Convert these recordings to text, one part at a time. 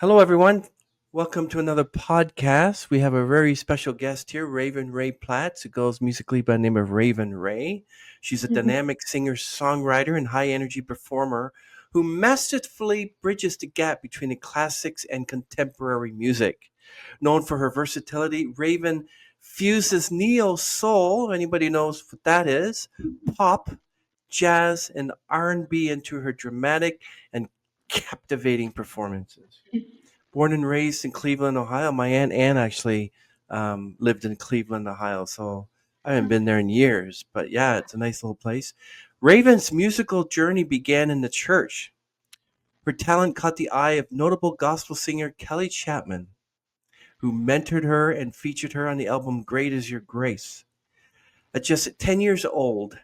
Hello, everyone. Welcome to another podcast. We have a very special guest here, Raven-Rae Platts, who goes musically by the name of Raven-Rae. She's a dynamic singer songwriter and high energy performer who masterfully bridges the gap between the classics and contemporary music. Known for her versatility, Raven fuses neo soul, if anybody knows what that is, pop, jazz, and R&B into her dramatic and captivating performances. Born and raised in Cleveland, Ohio. My aunt Ann actually lived in Cleveland, Ohio, so I haven't been there in years. But yeah, it's a nice little place. Raven's musical journey began in the church. Her talent caught the eye of notable gospel singer Kelly Chapman, who mentored her and featured her on the album Great Is Your Grace. At just 10 years old,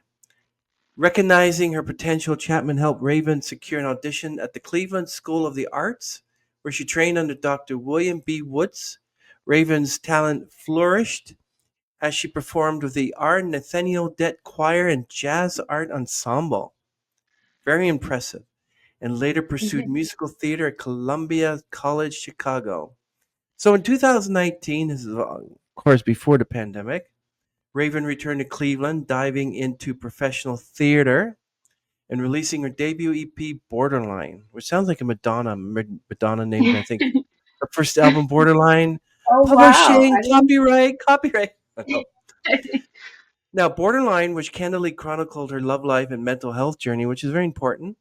recognizing her potential, Chapman helped Raven secure an audition at the Cleveland School of the Arts, where she trained under Dr. William B. Woods. Raven's talent flourished as she performed with the R. Nathaniel Dett Choir and Jazz Art Ensemble. Very impressive. And later pursued musical theater at Columbia College Chicago. So in 2019, this is of course before the pandemic, Raven returned to Cleveland, diving into professional theater and releasing her debut EP, Borderline, which sounds like a Madonna named, I think, her first album, Borderline. Oh wow! Publishing, I didn't. copyright. No. Now, Borderline, which candidly chronicled her love life and mental health journey, which is very important.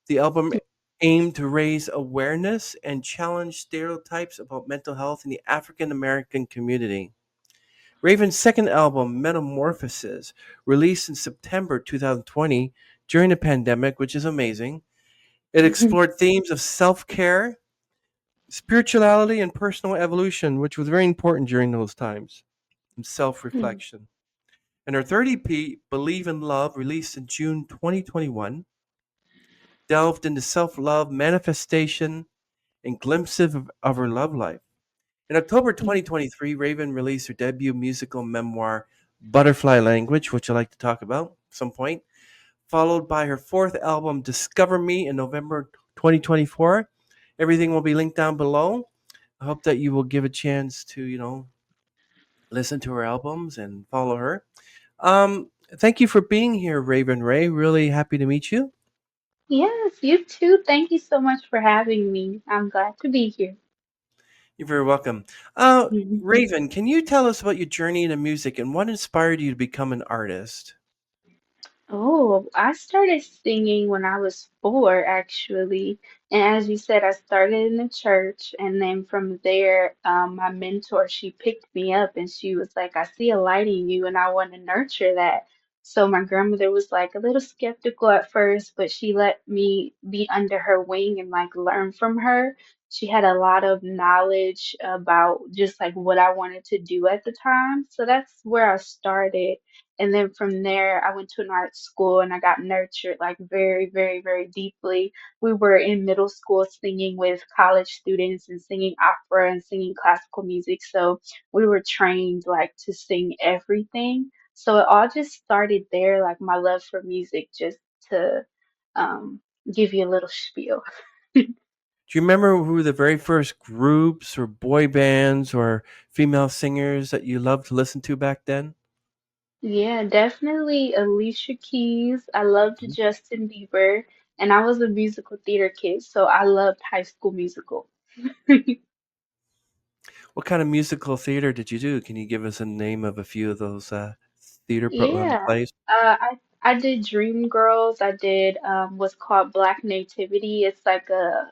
The album aimed to raise awareness and challenge stereotypes about mental health in the African American community. Raven's second album, Metamorphosis, released in September 2020 during the pandemic, which is amazing. It explored themes of self care, spirituality, and personal evolution, which was very important during those times, and self reflection. And her third EP, Believe in Love, released in June 2021, delved into self love, manifestation, and glimpses of her love life. In October 2023, Raven released her debut musical memoir, Butterfly Language, which I'd like to talk about at some point, followed by her fourth album, Discover Me, in November 2024. Everything will be linked down below. I hope that you will give a chance to, listen to her albums and follow her. Thank you for being here, Raven-Rae. Really happy to meet you. Yes, you too. Thank you so much for having me. I'm glad to be here. You're very welcome. Uh, Mhm. Raven, can you tell us about your journey into music and what inspired you to become an artist? Oh, I started singing when I was 4, actually. And as you said, I started in the church, and then from there, my mentor, she picked me up and she was like, I see a light in you, and I want to nurture that. So my grandmother was like a little skeptical at first, but she let me be under her wing and like learn from her. She had a lot of knowledge about just like what I wanted to do at the time. So that's where I started. And then from there, I went to an art school and I got nurtured like very, very, very deeply. We were in middle school singing with college students and singing opera and singing classical music. So we were trained like to sing everything. So it all just started there, like my love for music, just to um, give you a little spiel. Do you remember who were the very first groups or boy bands or female singers that you loved to listen to back then? Yeah, definitely Alicia Keys. I loved Mhm. Justin Bieber, and I was a musical theater kid, so I loved High School Musical. What kind of musical theater did you do? Can you give us a name of a few of those Yeah, plays? I did Dream Girls. I did what's called Black Nativity. It's like a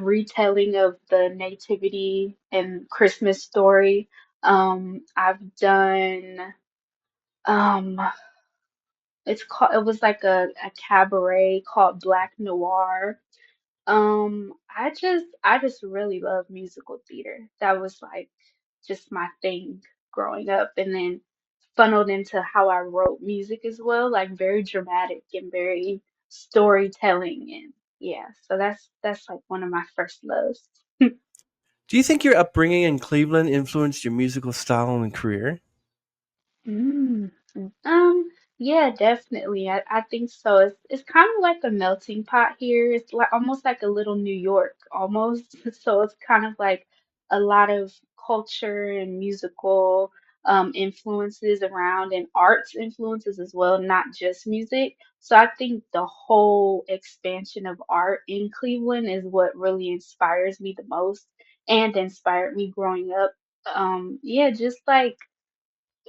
retelling of the Nativity and Christmas story. I've done um it was like a cabaret called Black Noir. I just really love musical theater. That was like just my thing growing up, and then funneled into how I wrote music as well, like very dramatic and very storytelling, and yeah, so that's like one of my first loves. Do you think your upbringing in Cleveland influenced your musical style and career? Mm. Um, Yeah, definitely. I think so. It's kind of like a melting pot here. It's like almost like a little New York, almost. So it's kind of like a lot of culture and musical influences around and arts influences as well, not just music. So I think the whole expansion of art in Cleveland is what really inspires me the most and inspired me growing up. Yeah, just like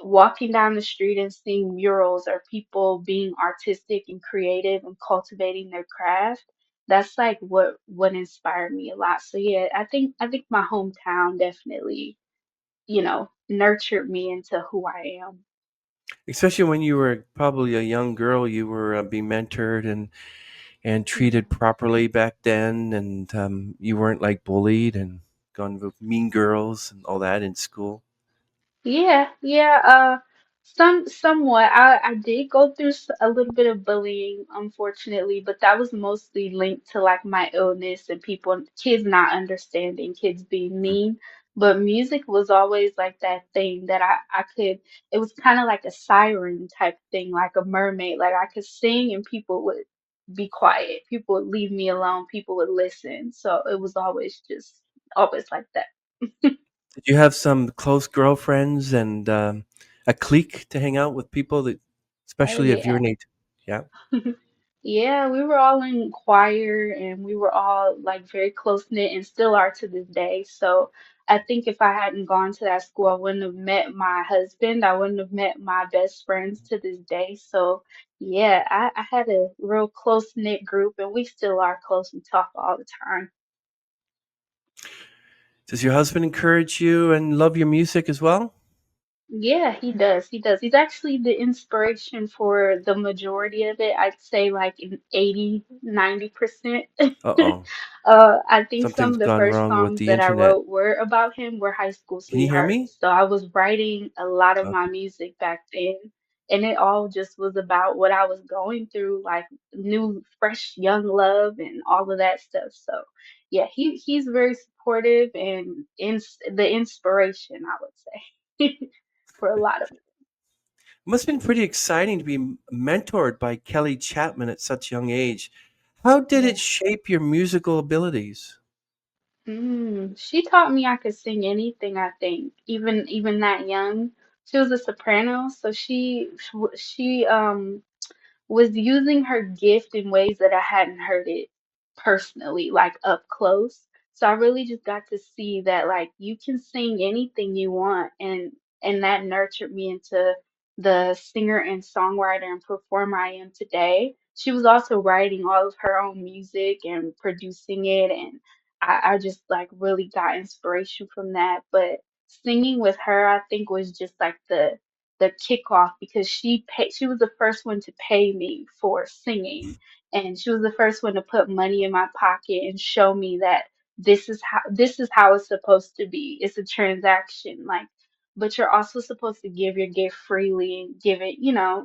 walking down the street and seeing murals or people being artistic and creative and cultivating their craft, that's like what inspired me a lot. So yeah, I think my hometown definitely, nurtured me into who I am. Especially when you were probably a young girl, you were being mentored and treated Yeah. properly back then, and you weren't like bullied and gone with mean girls and all that in school. Yeah, yeah, somewhat. I did go through a little bit of bullying, unfortunately, but that was mostly linked to like my illness and kids not understanding, kids being mean. But music was always like that thing that I could, it was kind of like a siren type thing, like a mermaid. Like I could sing and people would be quiet. People would leave me alone. People would listen. So it was always like that. Did you have some close girlfriends and a clique to hang out with people that, Oh especially of your yeah. age? Yeah. Yeah, we were all in choir and we were all like very close knit and still are to this day. So I think if I hadn't gone to that school, I wouldn't have met my husband. I wouldn't have met my best friends to this day. So yeah, I had a real close knit group and we still are close and talk all the time. Does your husband encourage you and love your music as well? Yeah, he does. He does. He's actually the inspiration for the majority of it. I'd say like in 80, 90%. Uh oh, I think some something's of the gone first wrong with songs the that I internet. wrote were about him were high school Can you hear me? sweethearts. So I was writing a lot of my Okay. music back then, and it all just was about what I was going through, like new, fresh, young love and all of that stuff. So yeah, he's very supportive and the inspiration, I would say. For a lot of it. It must have been pretty exciting to be mentored by Kelly Chapman at such a young age. How did it Yeah. shape your musical abilities? She taught me I could sing anything, I think, even that young. She was a soprano, so she was using her gift in ways that I hadn't heard it personally, like up close. So I really just got to see that like you can sing anything you want and that nurtured me into the singer and songwriter and performer I am today. She was also writing all of her own music and producing it and I just like really got inspiration from that. But singing with her I think was just like the kickoff because she was the first one to pay me for singing and she was the first one to put money in my pocket and show me that this is how it's supposed to be. It's a transaction like but you're also supposed to give your gift freely and give it,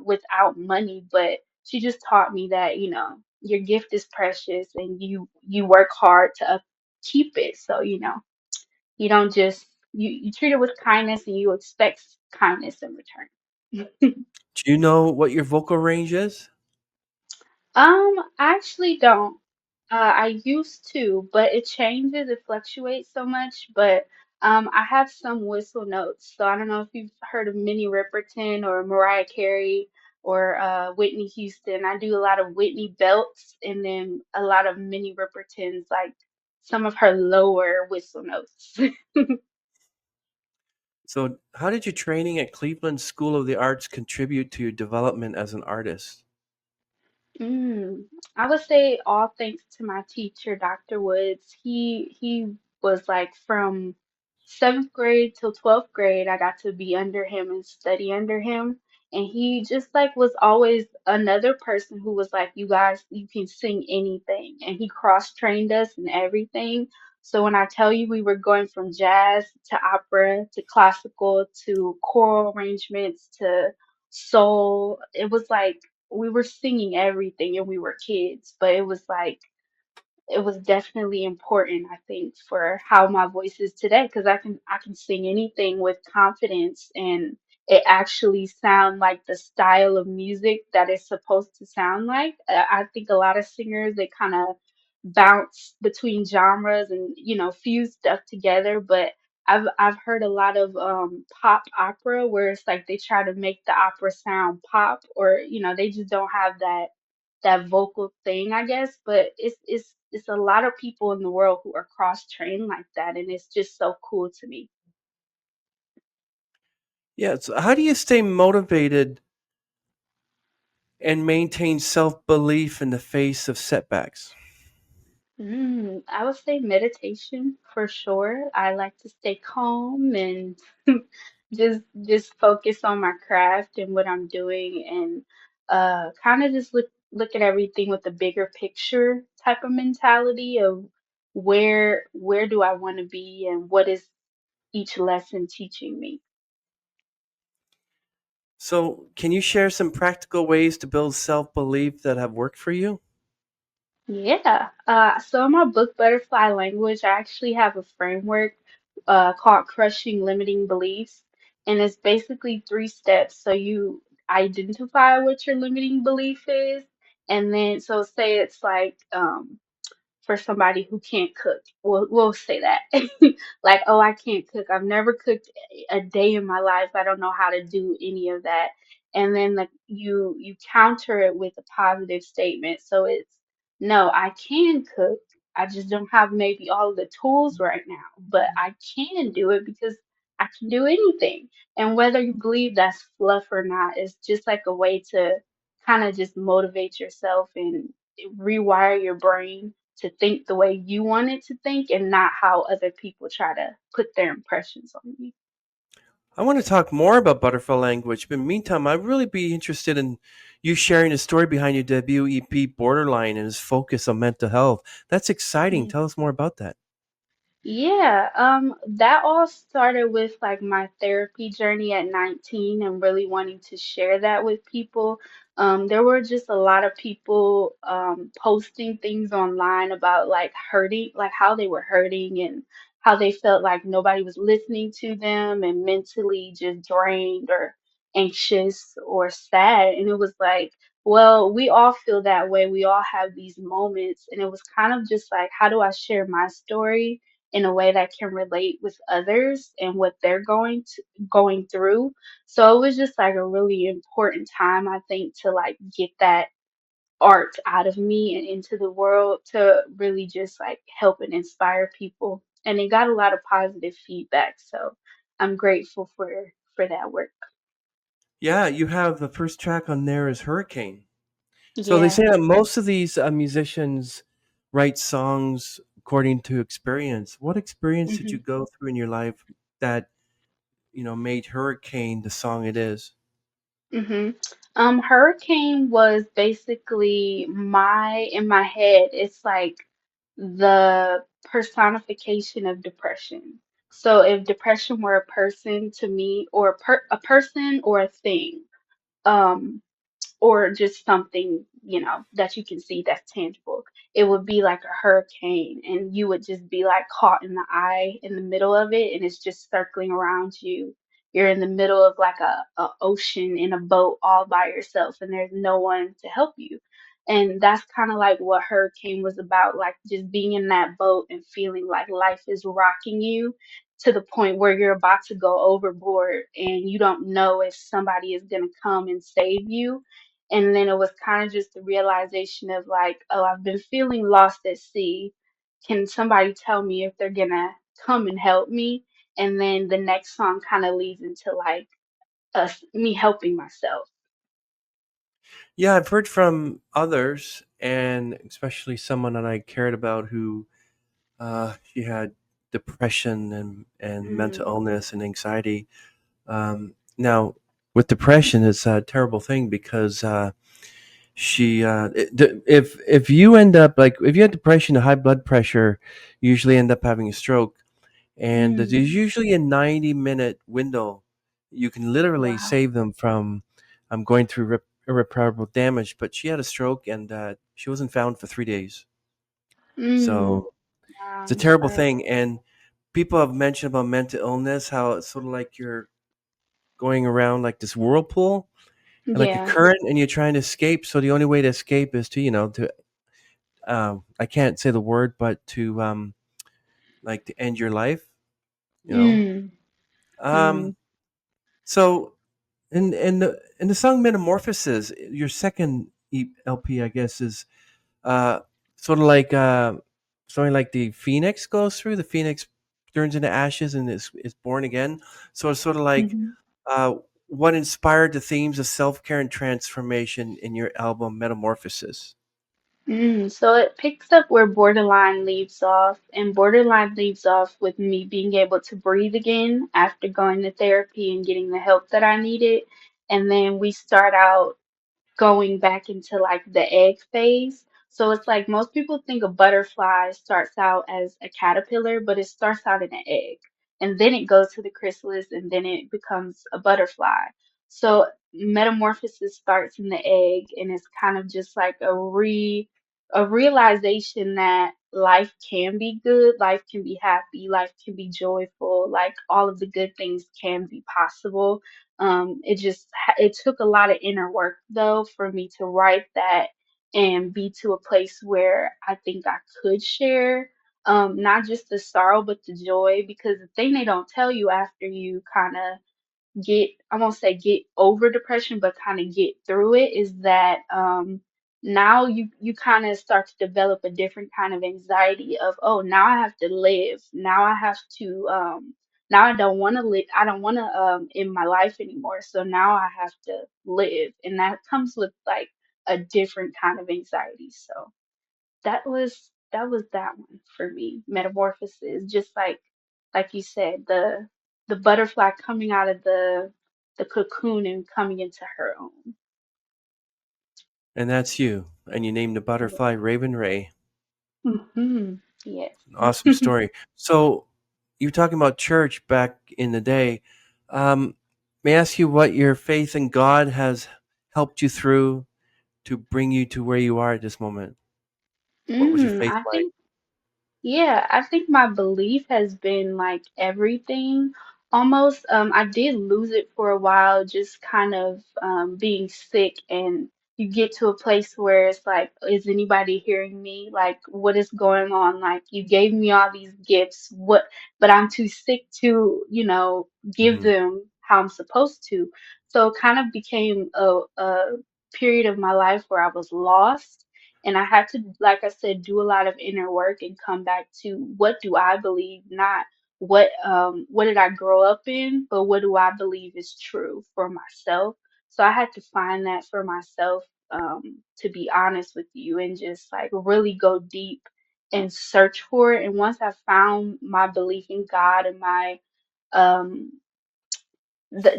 without money, but she just taught me that, your gift is precious and you work hard to upkeep it. So, you don't just you treat it with kindness and you expect kindness in return. Do you know what your vocal range is? I actually don't. I used to, but it changes, it fluctuates so much. But I have some whistle notes. So I don't know if you've heard of Minnie Riperton or Mariah Carey or Whitney Houston. I do a lot of Whitney belts and then a lot of Minnie Riperton's, like some of her lower whistle notes. So, how did your training at Cleveland School of the Arts contribute to your development as an artist? Mm, I would say all thanks to my teacher, Dr. Woods. He was like from seventh grade till 12th grade, I got to be under him and study under him. And he just like was always another person who was like, you guys, you can sing anything. And he cross-trained us in everything. So when I tell you we were going from jazz to opera to classical to choral arrangements to soul, it was like we were singing everything and we were kids, but it was like it was definitely important, I think, for how my voice is today because I can sing anything with confidence it actually sound like the style of music that it's supposed to sound like. I think a lot of singers, they kind of bounce between genres and, fuse stuff together, but I've heard a lot of pop opera where it's like they try to make the opera sound pop, or they just don't have that vocal thing, I guess. But it's a lot of people in the world who are cross trained like that, and it's just so cool to me. Yeah. So how do you stay motivated and maintain self belief in the face of setbacks? I would say meditation for sure. I like to stay calm and just focus on my craft and what I'm doing, and kind of just look at everything with a bigger picture type of mentality of where do I want to be and what is each lesson teaching me. So, can you share some practical ways to build self belief that have worked for you? Yeah. So in my book, Butterfly Language, I actually have a framework called Crushing Limiting Beliefs. And it's basically 3 steps. So you identify what your limiting belief is. And then, so say it's like, for somebody who can't cook. We'll say that. Like, oh, I can't cook. I've never cooked a day in my life. I don't know how to do any of that. And then you counter it with a positive statement. So it's, no, I can cook. I just don't have maybe all of the tools right now, but I can do it because I can do anything. And whether you believe that's fluff or not, it's just like a way to kind of just motivate yourself and rewire your brain to think the way you want it to think and not how other people try to put their impressions on you. I want to talk more about butterfly language, but in the meantime, I'd really be interested in you sharing the story behind your debut EP, Borderline, and its focus on mental health. That's exciting. Tell us more about that. Yeah, that all started with like my therapy journey at 19 and really wanting to share that with people. There were just a lot of people posting things online about like hurting, like how they were hurting and how they felt like nobody was listening to them and mentally just drained or anxious or sad. And it was like, well, we all feel that way. We all have these moments. And it was kind of just like, how do I share my story in a way that can relate with others and what they're going through. So it was just like a really important time, I think, to like get that art out of me and into the world to really just like help and inspire people. And it got a lot of positive feedback. So I'm grateful for that work. Yeah, you have the first track on there is Hurricane. So they Yeah. say that most of these musicians write songs according to experience. What experience did you hmm go through in your life that made Hurricane the song it is? hmm Hurricane was basically in my head, it's like the personification of depression. So if depression were a person to me, or a person or a thing, um, or just something, that you can see that's tangible. It would be like a hurricane, and you would just be like caught in the eye in the middle of it, and it's just circling around you. You're in the middle of like a ocean in a boat all by yourself, and there's no one to help you. And that's kind of like what Hurricane was about, like just being in that boat and feeling like life is rocking you to the point where you're about to go overboard and you don't know if somebody is going to come and save you. And then it was kind of just the realization of like, oh, I've been feeling lost at sea. Can somebody tell me if they're gonna come and help me? And then the next song kind of leads into like me helping myself. Yeah, I've heard from others, and especially someone that I cared about who she had depression and mental Mm, illness and anxiety. Now, with depression, it's a terrible thing because if you end up like if you had depression and high blood pressure, you usually end up having a stroke, and there's mm, usually a 90-minute window. You can literally wow. save them from going through irreparable damage. But she had a stroke, and she wasn't found for 3 days. Mm, So wow, it's a I'm terrible sorry. thing. And people have mentioned about mental illness, how it's sort of like you're going around like this whirlpool and like a Yeah. current, and you're trying to escape. So the only way to escape is to, to I can't say the word, but to like to end your life. You know. Mm. Mm. Um. So in the song Metamorphosis, your second LP, I guess, is uh sort of like something like the phoenix goes through. The phoenix turns into ashes and is born again. So it's sort of like Mhm. uh, what inspired the themes of self care and transformation in your album Metamorphosis. So it picks up where Borderline leaves off, and Borderline leaves off with me being able to breathe again after going to therapy and getting the help that I needed. And then we start out going back into like the egg phase. So it's like most people think a butterfly starts out as a caterpillar, but it starts out in an egg. And then it goes to the chrysalis and then it becomes a butterfly. So metamorphosis starts in the egg and it's kind of just like a realization that life can be good, life can be happy, life can be joyful, like all of the good things can be possible. It took a lot of inner work though for me to write that and be to a place where I think I could share not just the sorrow but the joy, because the thing they don't tell you after you kind of get, I won't say get over depression, but kind of get through it, is that now you kind of start to develop a different kind of anxiety of, oh, now I have to live. Now I have to now I don't want to live. I don't want to in my life anymore. So now I have to live. And that comes with like a different kind of anxiety. So that one for me. Metamorphosis, just like you said, the butterfly coming out of the cocoon and coming into her own. And that's you. And you named the butterfly Raven-Rae. Hmm. Yes. Awesome story. So you're talking about church back in the day. May I ask you what your faith in God has helped you through to bring you to where you are at this moment? What was your faith I like? think Yeah, I think my belief has been like everything almost. I did lose it for a while, just kind of being sick, and you get to a place where it's like, is anybody hearing me? Like, what is going on? Like, you gave me all these gifts, but I'm too sick to, give Mhm. them how I'm supposed to. So it kind of became a period of my life where I was lost, and I had to, like I said, do a lot of inner work and come back to what do I believe, not what did I grow up in, but what do I believe is true for myself. So I had to find that for myself, to be honest with you, and just like really go deep and search for it. And once I found my belief in God and my um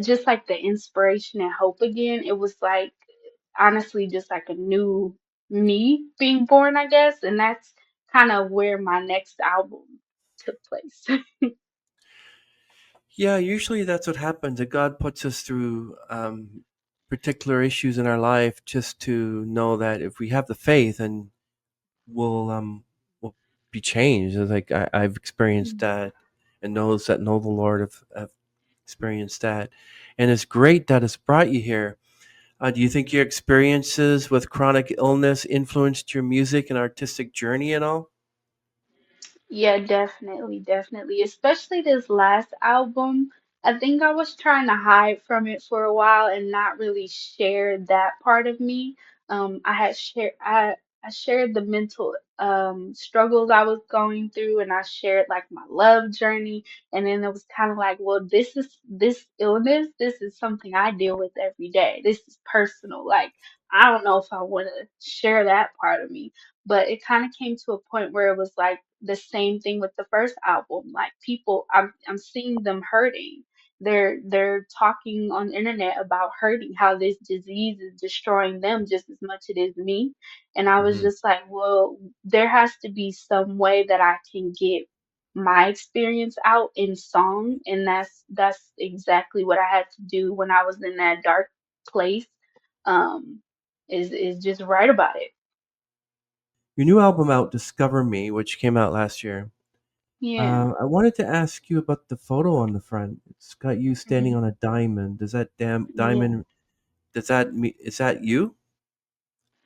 just like the inspiration and hope again, it was like honestly just like a new me being born, I guess. And that's kind of where my next album took place. Yeah, usually that's what happens. That God puts us through particular issues in our life just to know that if we have the faith, and we'll be changed. It's like I've experienced that, and those that know the Lord have experienced that, and it's great that it's brought you here. Do you think your experiences with chronic illness influenced your music and artistic journey at all? Yeah, definitely, definitely. Especially this last album. I think I was trying to hide from it for a while and not really share that part of me. I shared the mental struggles I was going through, and I shared like my love journey. And then it was kind of like, well, this illness, this is something I deal with every day. This is personal. Like, I don't know if I want to share that part of me, but it kind of came to a point where it was like the same thing with the first album. Like people, I'm seeing them hurting. They're talking on the internet about hurting, how this disease is destroying them just as much as it is me. And I was Hmm. just like, well, there has to be some way that I can get my experience out in song, and that's exactly what I had to do when I was in that dark place. Um, is just write about it. Your new album out, Discover Me, which came out last year, Yeah. I wanted to ask you about the photo on the front. It's got you standing Mhm. on a diamond. Does that Yeah. diamond? Does that mean is that you?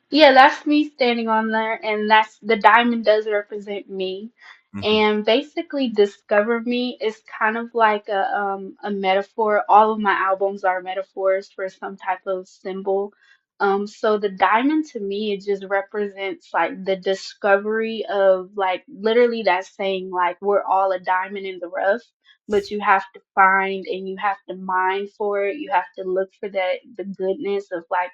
Yeah, that's me standing on there, and that's the diamond does represent me. Hmm. And basically, Discover Me is kind of like a metaphor. All of my albums are metaphors for some type of symbol. So the diamond to me, it just represents like the discovery of like literally that saying like we're all a diamond in the rough, but you have to find and you have to mine for it. You have to look for that the goodness of like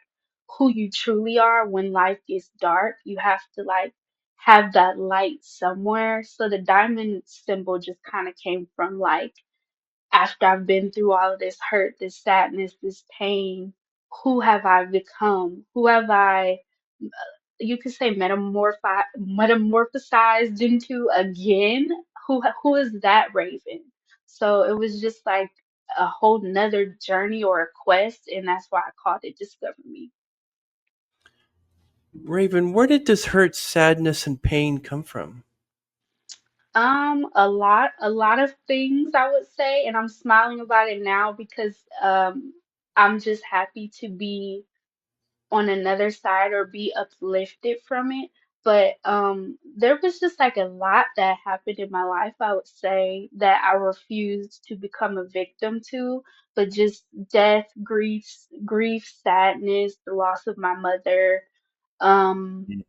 who you truly are when life gets dark. You have to like have that light somewhere. So the diamond symbol just kind of came from like after I've been through all of this hurt, this sadness, this pain, who have I become? Who have I, you could say metamorphosized into again? Who is that Raven? So it was just like a whole nother journey or a quest, and that's why I called it Discover Me. Raven, where did this hurt, sadness, and pain come from? A lot of things I would say, and I'm smiling about it now because I'm just happy to be on another side or be uplifted from it. But there was just like a lot that happened in my life, I would say, that I refused to become a victim to, but just death, grief, sadness, the loss of my mother, um Mm. My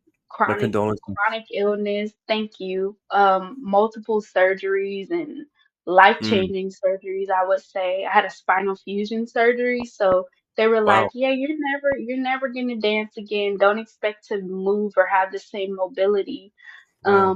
chronic condolences. chronic illness, thank you, multiple surgeries and Mm. life-changing surgeries. I would say I had a spinal fusion surgery, so they were like, Wow. yeah, you're never gonna dance again, don't expect to move or have the same mobility Wow.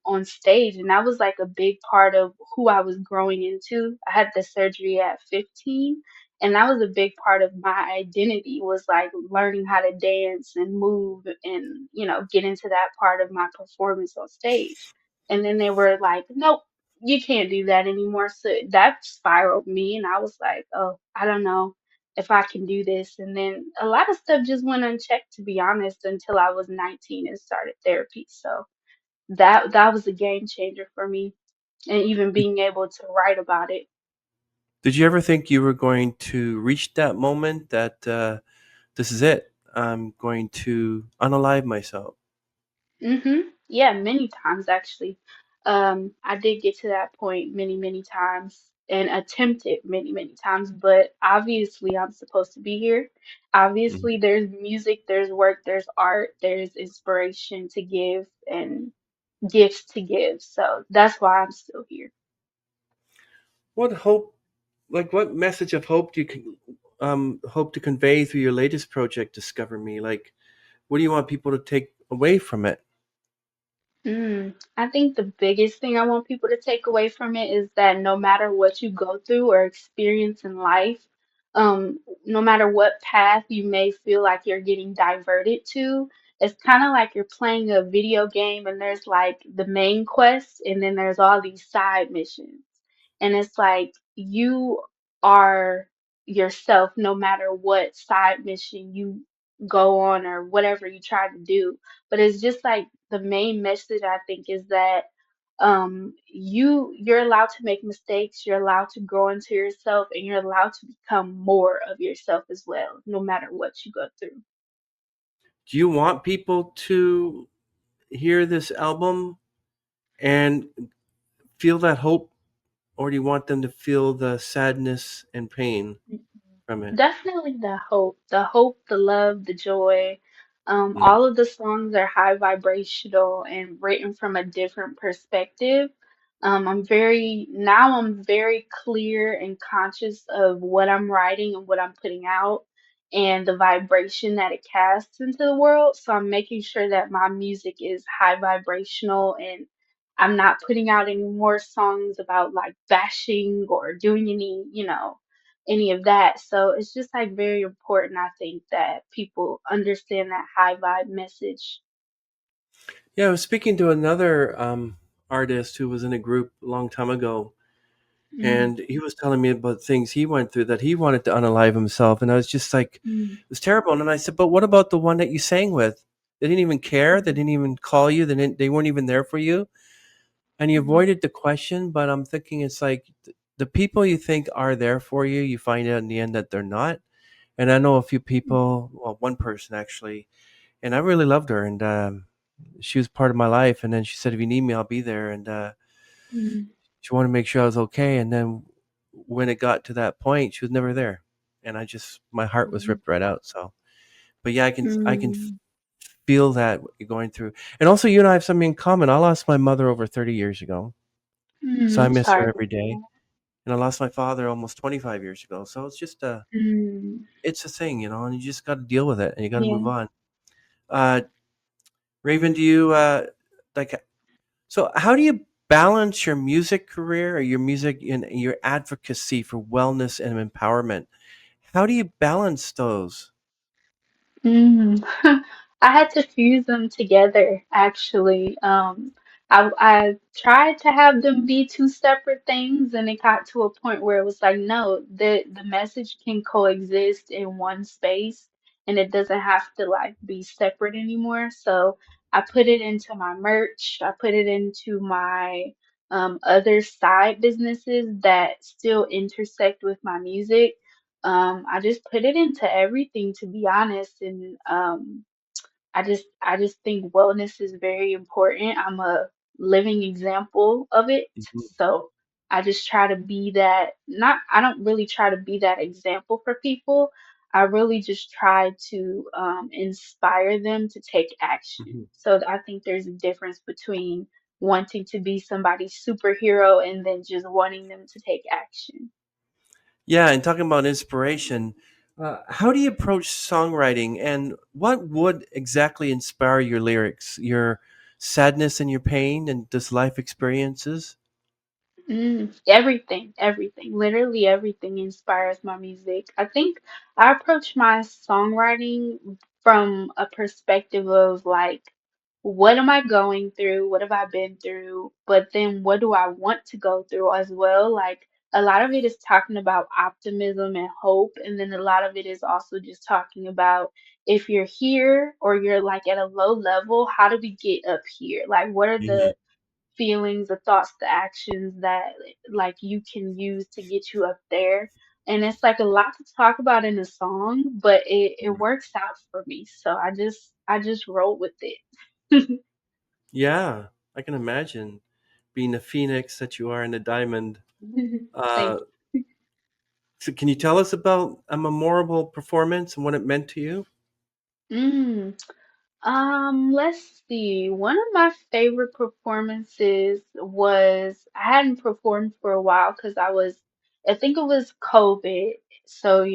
on stage. And that was like a big part of who I was growing into. I had the surgery at 15, and that was a big part of my identity, was like learning how to dance and move and get into that part of my performance on stage. And then they were like, nope, you can't do that anymore. So that spiraled me, and I was like, oh, I don't know if I can do this. And then a lot of stuff just went unchecked, to be honest, until I was 19 and started therapy. So that was a game changer for me, and even Did, being able to write about it. did you ever think you were going to reach that moment that this is it? I'm going to unalive myself. Yeah, many times actually. I did get to that point many times and attempted many times, but obviously I'm supposed to be here. Mhm. Obviously there's music, there's work, there's art, there's inspiration to give and gifts to give. So that's why I'm still here. What hope, like what message of hope do you hope to convey through your latest project, Discover Me? Like, what do you want people to take away from it? I think the biggest thing I want people to take away from it is that no matter what you go through or experience in life, no matter what path you may feel like you're getting diverted to, it's kind of like you're playing a video game and there's like the main quest and then there's all these side missions. And it's like you are yourself no matter what side mission you go on or whatever you try to do. But it's just like the main message I think is that you're allowed to make mistakes, you're allowed to grow into yourself, and you're allowed to become more of yourself as well, no matter what you go through. Do you want people to hear this album and feel that hope, or do you want them to feel the sadness and pain from it? Definitely the hope, the love, the joy. Mm. All of the songs are high vibrational and written from a different perspective. I'm very clear and conscious of what I'm writing and what I'm putting out and the vibration that it casts into the world. So I'm making sure that my music is high vibrational and I'm not putting out any more songs about like bashing or doing any of that. So it's just like very important, I think, that people understand that high vibe message. Yeah, I was speaking to another artist who was in a group a long time ago, Mm, and he was telling me about things he went through that he wanted to unalive himself, and I was just like, it mm, was terrible. And then I said, but what about the one that you sang with? They didn't even care. They mm. didn't even call you. They weren't even there for you. And you Mm, avoided the question, but I'm thinking it's like the people you think are there for you, you find out in the end that they're not. And I know a few people, well, one person actually, and I really loved her, and she was part of my life. And then she said, "If you need me, I'll be there." And mm, she wanted to make sure I was okay. And then when it got to that point, she was never there, and I just my heart was mm, ripped right out. So, but yeah, I can mm, feel that what you're going through, and also you and I have something in common. I lost my mother over 30 years ago, so I I'm miss her sorry to every day. hear And I lost my father almost 25 years ago. So it's just that. Mm, it's a thing, and you just got to deal with it and you got to move yeah. on. Uh, Raven, do you like? So how do you balance your music career or your music and your advocacy for wellness and empowerment? How do you balance those? Mm. I had to fuse them together, actually. I tried to have them be two separate things, and it got to a point where it was like, no, the message can coexist in one space, and it doesn't have to like be separate anymore. So I put it into my merch. I put it into my other side businesses that still intersect with my music. I just put it into everything, to be honest, and I just think wellness is very important. I'm a living example of it. Mhm, So I just try to be that, not I don't really try to be that example for people. I really just try to inspire them to take action. mhm. So I think there's a difference between wanting to be somebody's superhero and then just wanting them to take action. Yeah, and talking about inspiration, how do you approach songwriting, and what would exactly inspire your lyrics? Your sadness and your pain, and just life experiences? Everything, literally everything inspires my music. I think I approach my songwriting from a perspective of like, what am I going through? What have I been through? But then what do I want to go through as well? Like, a lot of it is talking about optimism and hope, and then a lot of it is also just talking about if you're here or you're like at a low level, how do we get up here? Like, what are Mhm. the feelings, the thoughts, the actions that like you can use to get you up there. And it's like a lot to talk about in a song, but it works out for me. So I just roll with it. Yeah, I can imagine being the phoenix that you are in the diamond. Thank Uh, so can you tell us about a memorable performance and what it meant to you? you. Let's see. One of my favorite performances was I hadn't performed for a while because I think it was COVID, so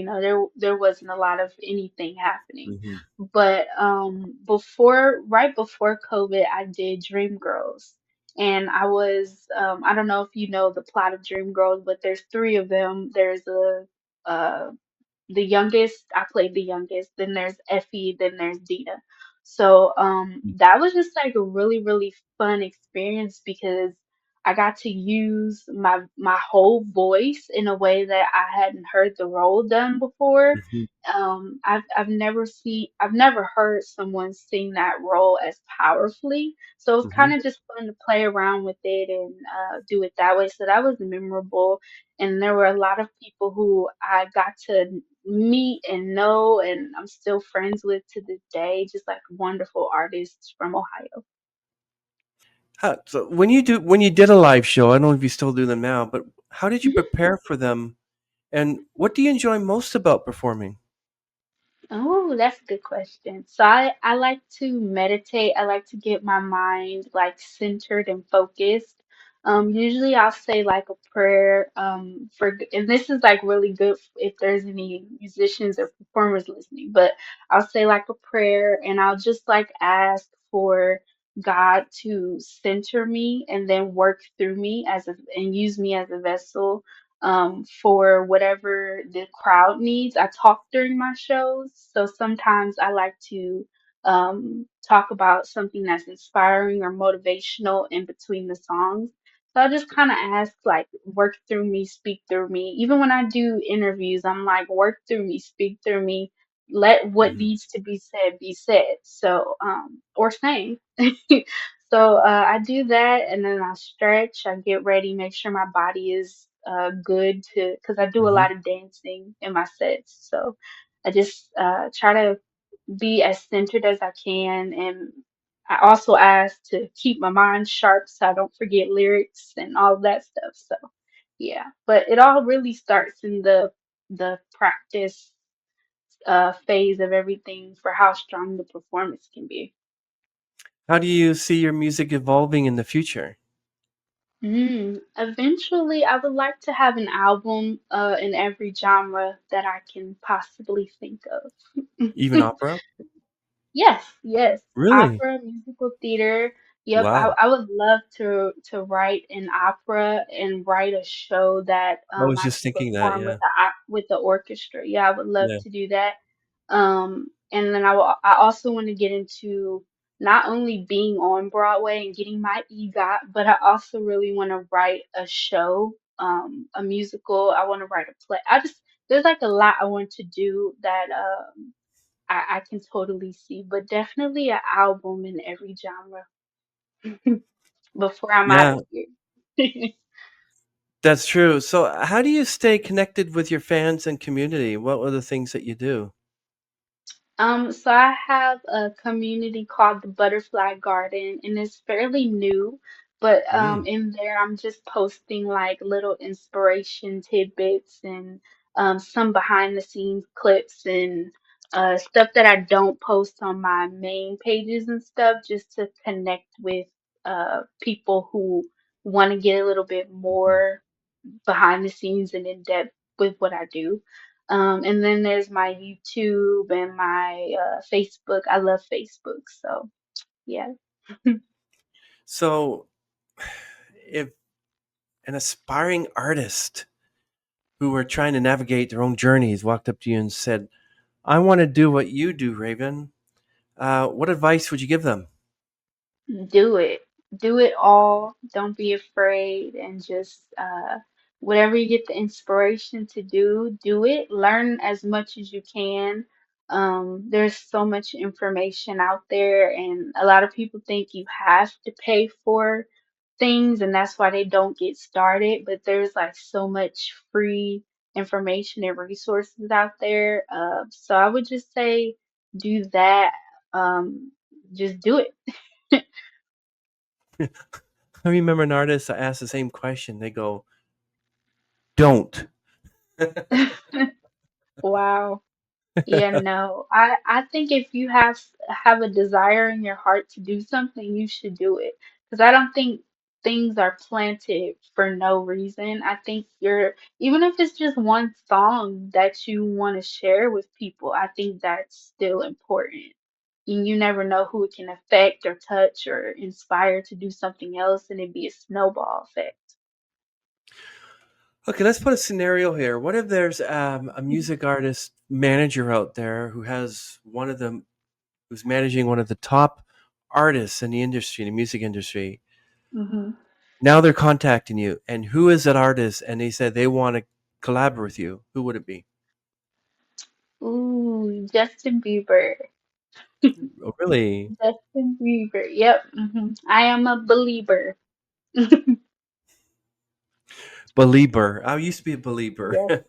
there wasn't a lot of anything happening. Hmm. But right before COVID, I did Dreamgirls, and I don't know if you know the plot of Dreamgirls, but there's three of them. There's uh the youngest, I played the youngest, then there's Effie, then there's Dina. So that was just like a really, really fun experience because I got to use my whole voice in a way that I hadn't heard the role done before. Hmm. I've never heard someone sing that role as powerfully. So it's Hmm. kind of just fun to play around with it and do it that way. So that was memorable. And there were a lot of people who I got to meet and know, and I'm still friends with to this day, just like wonderful artists from Ohio. So when you did a live show, I don't know if you still do them now, but how did you prepare for them, and what do you enjoy most about performing? Oh, that's a good question. So I like to meditate. I like to get my mind like centered and focused. Usually I'll say like a prayer, and this is like really good if there's any musicians or performers listening, but I'll say like a prayer and I'll just like ask for God to center me and then work through me and use me as a vessel for whatever the crowd needs. I talk during my shows, so sometimes I like to talk about something that's inspiring or motivational in between the songs. So I just kind of ask, like, work through me, speak through me. Even when I do interviews, I'm like, work through me, speak through me. Let what Mhm. needs to be said be said. So, or sang. I do that, and then I stretch. I get ready, make sure my body is good to, because I do a Hmm. lot of dancing in my sets. So I just try to be as centered as I can, and I also ask to keep my mind sharp so I don't forget lyrics and all of that stuff. So yeah, but it all really starts in the practice phase of everything for how strong the performance can be. How do you see your music evolving in the future? Eventually, I would like to have an album in every genre that I can possibly think of. Even opera? Yes, yes. Really? Opera, musical theater. Yep, Wow. I would love to write an opera and write a show that I was I just can thinking that. perform Yeah. with the orchestra. Yeah, I would love Yeah. to do that. And then I also want to get into not only being on Broadway and getting my EGOT, but I also really want to write a show, a musical. I want to write a play. There's like a lot I want to do that I can totally see, but definitely an album in every genre before I'm out Yeah, of here. that's true. So, how do you stay connected with your fans and community? What are the things that you do? So I have a community called the Butterfly Garden, and it's fairly new, but Mm. in there I'm just posting like little inspiration tidbits and some behind the scenes clips and stuff that I don't post on my main pages and stuff, just to connect with people who want to get a little bit more behind the scenes and in depth with what I do. And then there's my YouTube and my Facebook. I love Facebook, so yeah. So, if an aspiring artist who were trying to navigate their own journeys walked up to you and said, "I want to do what you do, Raven," what advice would you give them? Do it. Do it all. Don't be afraid and just whatever you get the inspiration to do, do it. Learn as much as you can. There's so much information out there, and a lot of people think you have to pay for things, and that's why they don't get started. But there's like so much free information and resources out there. So I would just say do that. Just do it. I remember an artist I asked the same question. They go, "Don't." Wow. Yeah, no. I think if you have a desire in your heart to do something, you should do it. Because I don't think things are planted for no reason. I think you're even if it's just one song that you want to share with people, I think that's still important. And you never know who it can affect or touch or inspire to do something else, and it'd be a snowball effect. Okay, let's put a scenario here. What if there's a music artist manager out there who has one of them who's managing one of the top artists in the industry, in the music industry? Hmm. Now they're contacting you, and who is that artist? And they said they want to collaborate with you. Who would it be? Ooh, Justin Bieber. Oh, really? Justin Bieber. Yep. I am a believer. Belieber. I used to be a believer. Yes.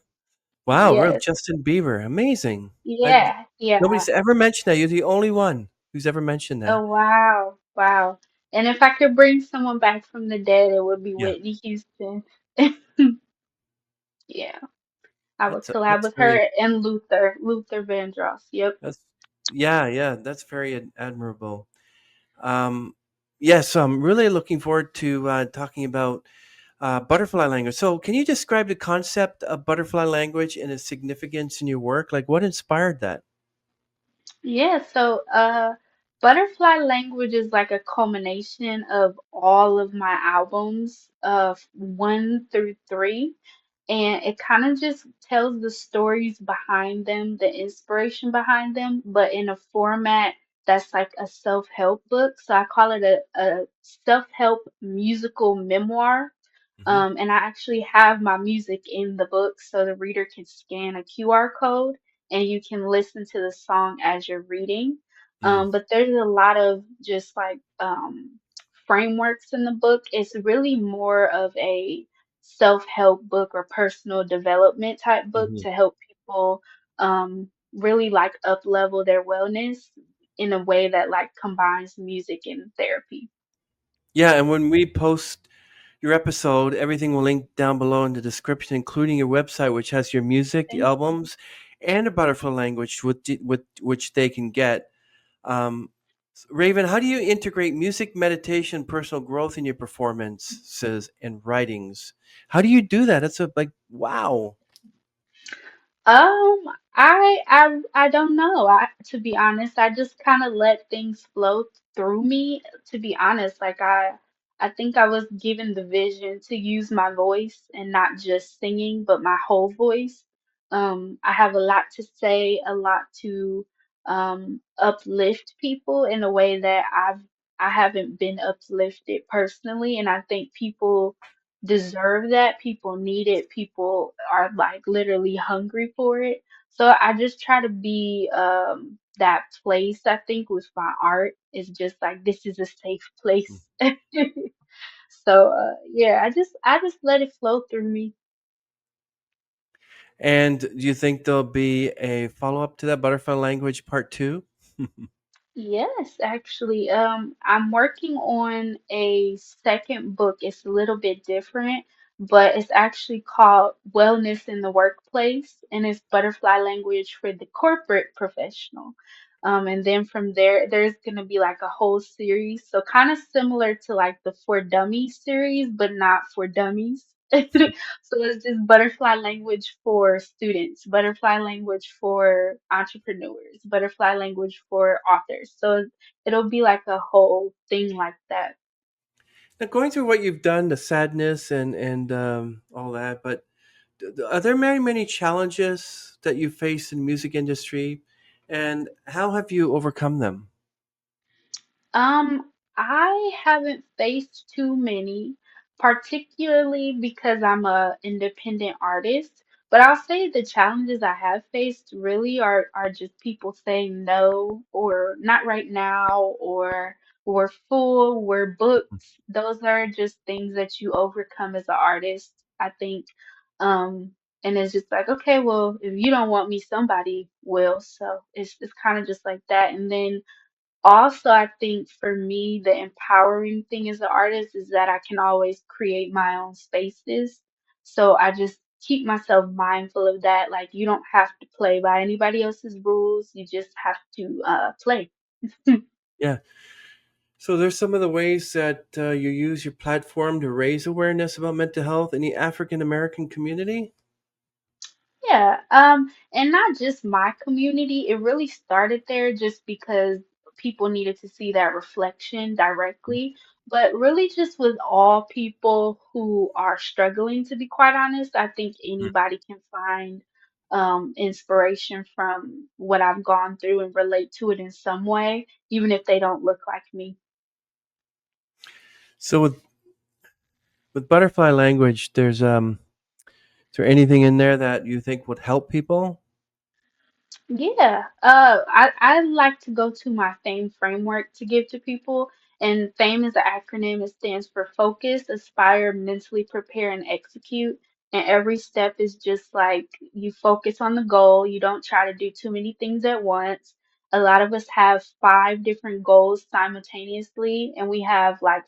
Wow, real Yes. Justin Bieber. Amazing. I, Yeah. Yeah. nobody's ever mentioned that. You're the only one who's ever mentioned that. Oh, wow. Wow. And if I could bring someone back from the dead, it would be Yeah, Whitney Houston. Yeah. I would collab that's with very her and Luther Vandross. Yep. that's yeah, yeah, that's very admirable. Um, yes, I'm really looking forward to talking about butterfly language. So, can you describe the concept of butterfly language and its significance in your work? Like, what inspired that? Yeah, Butterfly Language is like a culmination of all of my albums of 1 through 3. And it kind of just tells the stories behind them, the inspiration behind them, but in a format that's like a self-help book. So I call it a self-help musical memoir. Hmm. And I actually have my music in the book so the reader can scan a QR code and you can listen to the song as you're reading. Mm. But there's a lot of just like frameworks in the book. It's really more of a self-help book or personal development type book Mhm. to help people really like up level their wellness in a way that like combines music and therapy. Yeah, and when we post your episode, everything will link down below in the description, including your website, which has your music, the Thank you. albums, and a butterfly language with which they can get. Um, Raven, how do you integrate music, meditation, personal growth in your performances and writings? How do you do that? That's a like wow. Um, I don't know. To be honest, I just kind of let things flow through me. To be honest, like I think I was given the vision to use my voice and not just singing, but my whole voice. I have a lot to say, a lot to uplift people in a way that I haven't been uplifted personally, and I think people deserve that. People need it. People are like literally hungry for it. So I just try to be that place, I think, with my art is just like this is a safe place. So yeah, I just let it flow through me. And do you think there'll be a follow up to that butterfly language part two? Yes, actually. I'm working on a second book. It's a little bit different, but it's actually called Wellness in the Workplace, and it's butterfly language for the corporate professional. And then from there, there's gonna be like a whole series, so kind of similar to like the For Dummies series, but not for dummies. So it's just butterfly language for students, butterfly language for entrepreneurs, butterfly language for authors. So it'll be like a whole thing like that. Now, going through what you've done, the sadness and all that, but are there many challenges that you face in the music industry, and how have you overcome them? I haven't faced too many, particularly because I'm a independent artist. But I'll say the challenges I have faced really are just people saying no or not right now or we're full, we're booked. Those are just things that you overcome as an artist, I think. Um, and it's just like, okay, well, if you don't want me, somebody will. So it's kind of just like that. And then also, I think for me, the empowering thing as an artist is that I can always create my own spaces. So I just keep myself mindful of that. Like, you don't have to play by anybody else's rules. You just have to play. Yeah. So there's some of the ways that you use your platform to raise awareness about mental health in the African American community. Yeah, and not just my community. It really started there just because people needed to see that reflection directly, but really just with all people who are struggling, to be quite honest. I think Mm. anybody can find inspiration from what I've gone through and relate to it in some way, even if they don't look like me. So with butterfly language, is there anything in there that you think would help people? Yeah, I like to go to my FAME framework to give to people. And FAME is an acronym. It stands for Focus, Aspire, Mentally Prepare, and Execute. And every step is just like you focus on the goal. You don't try to do too many things at once. A lot of us have five different goals simultaneously, and we have like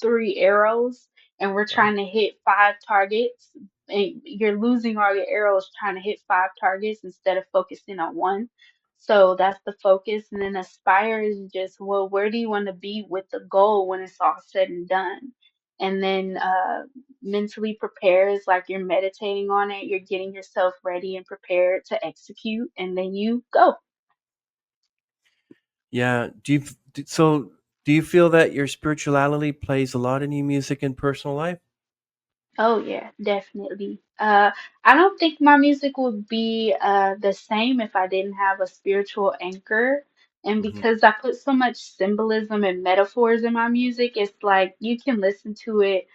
three arrows, and we're Wow. trying to hit five targets and you're losing all your arrows trying to hit five targets instead of focusing on one. So that's the focus. And then aspire is just, well, where do you want to be with the goal when it's all said and done? And then mentally prepare is like you're meditating on it, you're getting yourself ready and prepared to execute, and then you go. Yeah. So? Do you feel that your spirituality plays a lot in your music and personal life? Oh yeah, definitely. I don't think my music would be the same if I didn't have a spiritual anchor. And Hmm. because I put so much symbolism and metaphors in my music, it's like you can listen to it.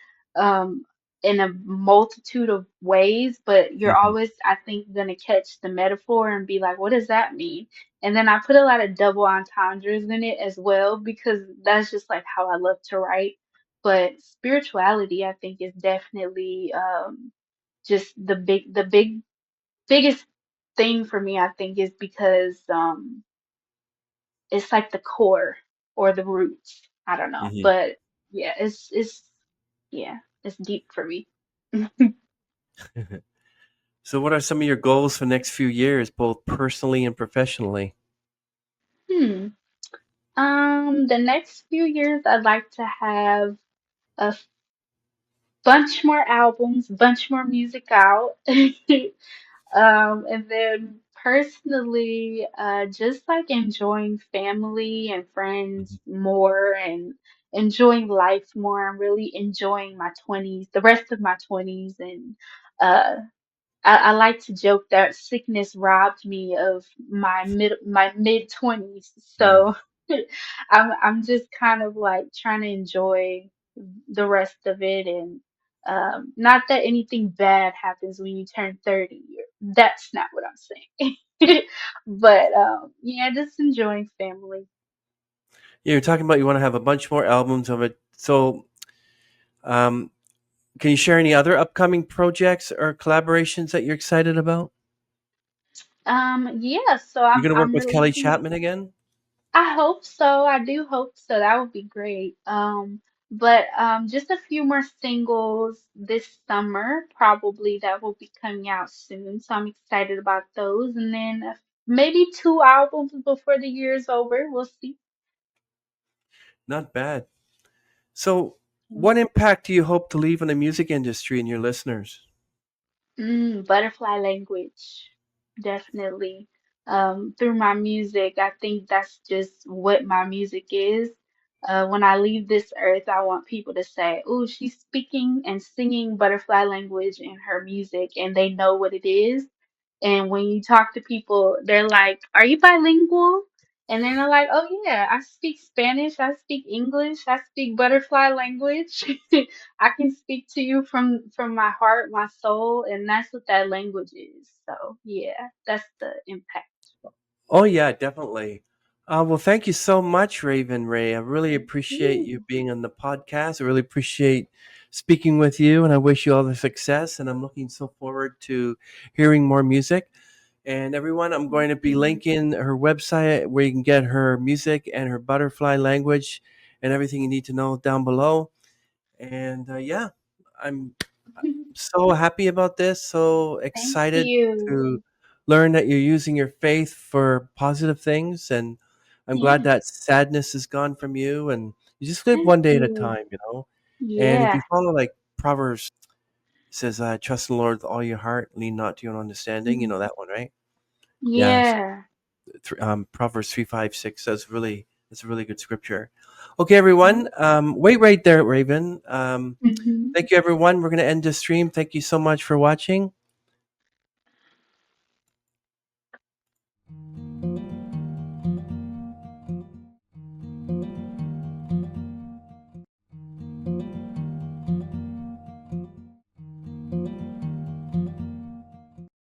in a multitude of ways, but you're Mhm. always, I think, gonna catch the metaphor and be like, what does that mean? And then I put a lot of double entendres in it as well because that's just like how I love to write. But spirituality, I think, is definitely just biggest thing for me, I think, is because it's like the core or the roots. I don't know. Mhm. But yeah, yeah, it's deep for me. So, what are some of your goals for the next few years, both personally and professionally? Hmm. The next few years I'd like to have a bunch more albums, bunch more music out. And then personally, just like enjoying family and Mhm. friends more and enjoying life more. I'm really enjoying my 20s, the rest of my 20s, and uh, I like to joke that sickness robbed me of my mid 20s. Mm. So I'm just kind of like trying to enjoy the rest of it, and not that anything bad happens when you turn 30. That's not what I'm saying. But yeah, just enjoying family. Yeah, you're talking about you want to have a bunch more albums of it. So, um, can you share any other upcoming projects or collaborations that you're excited about? Yeah, so You're going to work I'm with Kelly releasing. Chapman again? I hope so. I do hope so. That would be great. But just a few more singles this summer, probably that will be coming out soon. So I'm excited about those. And then maybe two albums before the year is over. We'll see. Not bad. So, what impact do you hope to leave on the music industry and your listeners? Butterfly language, definitely. Through my music, I think that's just what my music is. When I leave this earth, I want people to say, "Oh, she's speaking and singing butterfly language in her music," and they know what it is. And when you talk to people, they're like, "Are you bilingual?" And then they're like, "Oh yeah, I speak Spanish, I speak English, I speak butterfly language. I can speak to you from my heart, my soul, and that's what that language is." So yeah, that's the impact. Oh yeah, definitely. Well, thank you so much, Raven Ray. I really Thank appreciate you you. being on the podcast. I really appreciate speaking with you, and I wish you all the success. And I'm looking so forward to hearing more music. And everyone, I'm Thank going to be you. linking her website where you can get her music and her butterfly language and everything you need to know down below. And yeah, I'm so happy about this, so Thank excited to you. learn that you're using your faith for positive things. And I'm glad Yes. that sadness is gone from you. And you just live Thank one day at a you. time, you know. And if Yeah. you follow like Proverbs says, trust in the Lord with all your heart, lean not to your own understanding. You know that one, right? Yeah. Yeah. Proverbs 3, 5, 6 says really, it's a really good scripture. Okay, everyone. Wait right there, Raven. Mhm. Thank you, everyone. We're going to end this stream. Thank you so much for watching.